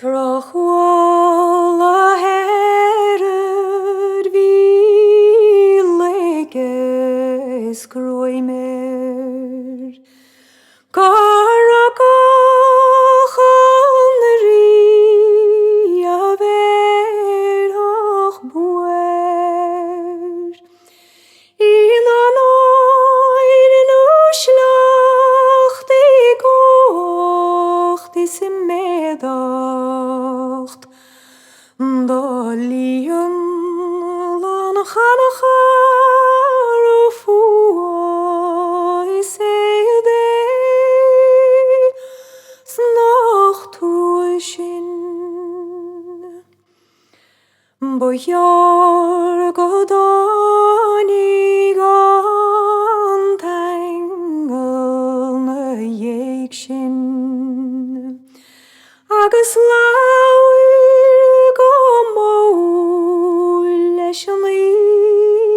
Trochwalla herred vi leges groimer Garagachan ria verach buer In an oiren uslacht gocht is medacht Dalian lan chanachar fua is eide snacht tuishin Bojar godani gan tangel na yekshin Agus laur go mol leis an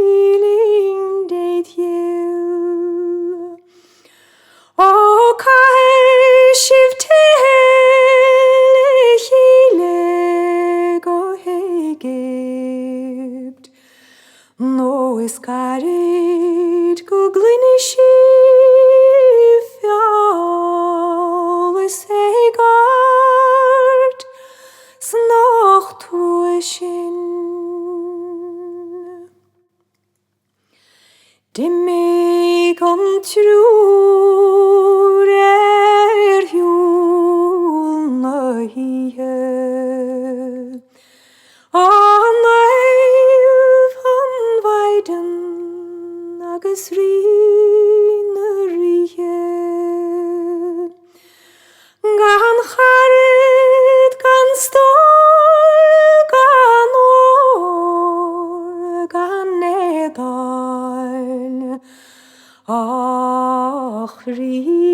íling Teitheadh O cair sibh Teitheadh go igipt No is carid go glynne sibh fiall is gart snacht tuishin Dimmig an trúr hjúl na híthe An eilh an weiden agus rí na ríthe Gan charid gan stól gan ór gan nedáil ach rí